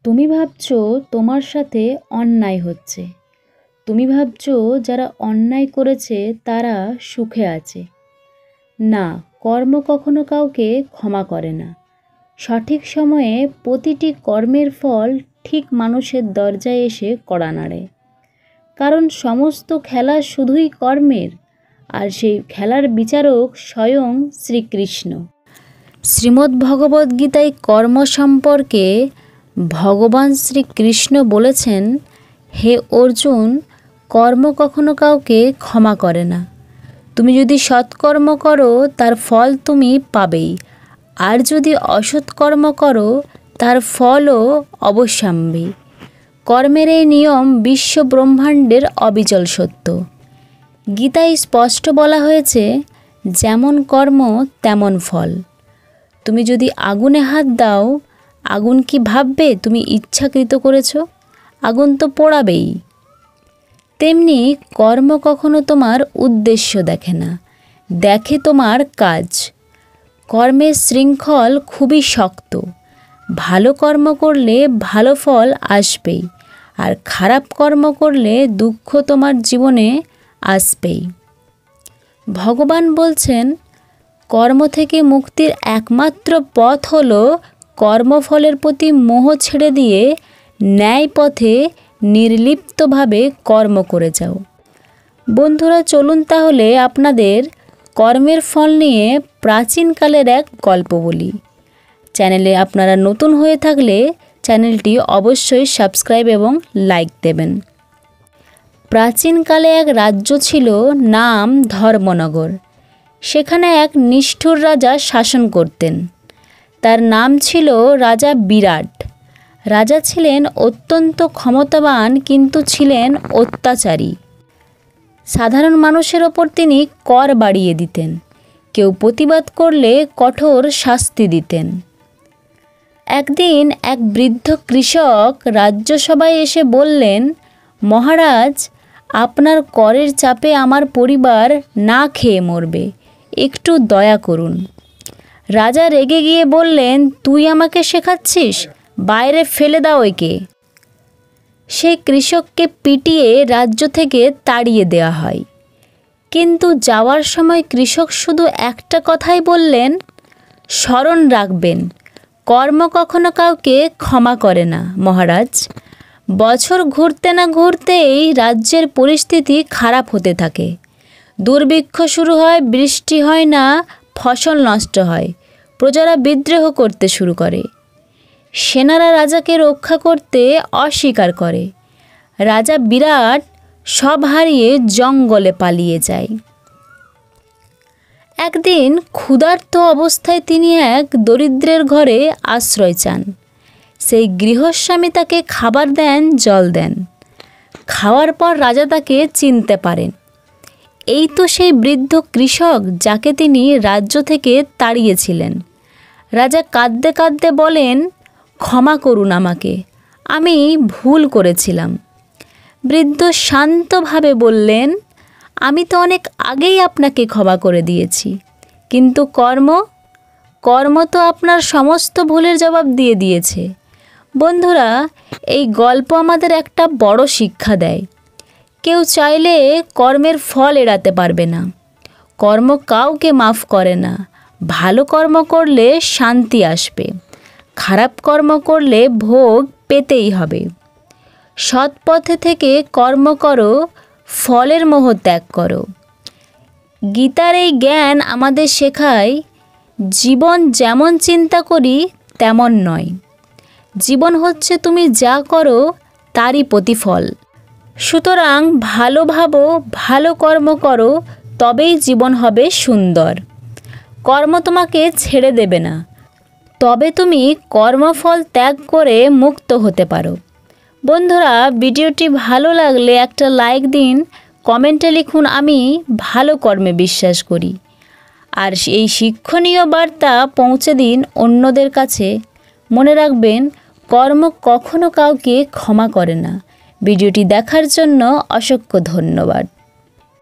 তুমি ভাবছো তোমার সাথে অন্যায় হচ্ছে। তুমি ভাবছো যারা অন্যায় করেছে তারা সুখে আছে। না, কর্ম কখনো কাউকে ক্ষমা করে না। সঠিক সময়ে প্রতিটি কর্মের ফল ঠিক মানুষের দরজায় এসে কড়া নাড়ে। কারণ সমস্ত খেলা শুধুই কর্মের, আর সেই খেলার বিচারক স্বয়ং শ্রীকৃষ্ণ। শ্রীমদ্ভগবদ্গীতায় কর্ম সম্পর্কে ভগবান শ্রীকৃষ্ণ বলেছেন, হে অর্জুন, কর্ম কখনো কাউকে ক্ষমা করে না। তুমি যদি সৎকর্ম করো তার ফল তুমি পাবেই, আর যদি অসৎকর্ম করো তার ফলও অবশ্যম্ভাবী। কর্মের এই নিয়ম বিশ্ব ব্রহ্মাণ্ডের অবিচল সত্য। গীতায় স্পষ্ট বলা হয়েছে, যেমন কর্ম তেমন ফল। তুমি যদি আগুনে হাত দাও, আগুন কি ভাববে তুমি ইচ্ছাকৃত করেছ? আগুন তো পোড়াবেই। তেমনি কর্ম কখনো তোমার উদ্দেশ্য দেখে না, দেখে তোমার কাজ। কর্মের শৃঙ্খল খুবই শক্ত। ভালো কর্ম করলে ভালো ফল আসবেই, আর খারাপ কর্ম করলে দুঃখ তোমার জীবনে আসবেই। ভগবান বলছেন, কর্ম থেকে মুক্তির একমাত্র পথ হলো কর্মফলের প্রতি মোহ ছেড়ে দিয়ে ন্যায় পথে নির্লিপ্তভাবে কর্ম করে যাও। বন্ধুরা, চলুন তাহলে আপনাদের কর্মের ফল নিয়ে প্রাচীনকালের এক গল্প বলি। চ্যানেলে আপনারা নতুন হয়ে থাকলে চ্যানেলটি অবশ্যই সাবস্ক্রাইব এবং লাইক দেবেন। প্রাচীনকালে এক রাজ্য ছিল, নাম ধর্মনগর। সেখানে এক নিষ্ঠুর রাজা শাসন করতেন। তার নাম ছিল রাজা বিরাট। রাজা ছিলেন অত্যন্ত ক্ষমতাবান, কিন্তু ছিলেন অত্যাচারী। সাধারণ মানুষের ওপর তিনি কর বাড়িয়ে দিতেন। কেউ প্রতিবাদ করলে কঠোর শাস্তি দিতেন। একদিন এক বৃদ্ধ কৃষক রাজ্যসভায় এসে বললেন, মহারাজ, আপনার করের চাপে আমার পরিবার না খেয়ে মরবে, একটু দয়া করুন। রাজা রেগে গিয়ে বললেন, তুই আমাকে শেখাচ্ছিস? বাইরে ফেলে দাও একে। সেই কৃষককে পিটিয়ে রাজ্য থেকে তাড়িয়ে দেওয়া হয়। কিন্তু যাওয়ার সময় কৃষক শুধু একটা কথাই বললেন, স্মরণ রাখবেন, কর্ম কখনো কাউকে ক্ষমা করে না মহারাজ। বছর ঘুরতে না ঘুরতেই রাজ্যের পরিস্থিতি খারাপ হতে থাকে। দুর্ভিক্ষ শুরু হয়, বৃষ্টি হয় না, ফসল নষ্ট হয়, প্রজারা বিদ্রোহ করতে শুরু করে। সেনারা রাজাকে রক্ষা করতে অস্বীকার করে। রাজা বিরাট সব হারিয়ে জঙ্গলে পালিয়ে যায়। একদিন ক্ষুধার্ত অবস্থায় তিনি এক দরিদ্রের ঘরে আশ্রয় চান। সেই গৃহস্বামী তাকে খাবার দেন, জল দেন। খাওয়ার পর রাজা তাকে চিনতে পারেন। এই তো সেই বৃদ্ধ কৃষক যাকে তিনি রাজ্য থেকে তাড়িয়েছিলেন। রাজা কাঁদতে কাঁদতে বলেন, ক্ষমা করুন আমাকে, আমি ভুল করেছিলাম। বৃদ্ধ শান্তভাবে বললেন, আমি তো অনেক আগেই আপনাকে ক্ষমা করে দিয়েছি, কিন্তু কর্ম তো আপনার সমস্ত ভুলের জবাব দিয়ে দিয়েছে। বন্ধুরা, এই গল্প আমাদের একটা বড় শিক্ষা দেয়। কেউ চাইলে কর্মের ফল এড়াতে পারবে না। কর্ম কাউকে মাফ করে না। ভালো কর্ম করলে শান্তি আসবে, খারাপ কর্ম করলে ভোগ পেতেই হবে। সৎ পথে থেকে কর্ম করো, ফলের মোহ ত্যাগ করো। গীতার এই জ্ঞান আমাদের শেখায়, জীবন যেমন চিন্তা করি তেমন নয়। জীবন হচ্ছে তুমি যা করো তারই প্রতিফল। সুতরাং ভালো ভাবো, ভালো কর্ম করো, তবেই জীবন হবে সুন্দর। কর্ম তোমাকে ছেড়ে দেবে না, তবে তুমি কর্মফল ত্যাগ করে মুক্ত হতে পারো। বন্ধুরা, ভিডিওটি ভালো লাগলে একটা লাইক দিন, কমেন্টে লিখুন, আমি ভালো কর্মে বিশ্বাস করি। আর এই শিক্ষণীয় বার্তা পৌঁছে দিন অন্যদের কাছে। মনে রাখবেন, কর্ম কখনো কাউকে ক্ষমা করে না। ভিডিওটি দেখার জন্য অসংখ্য ধন্যবাদ।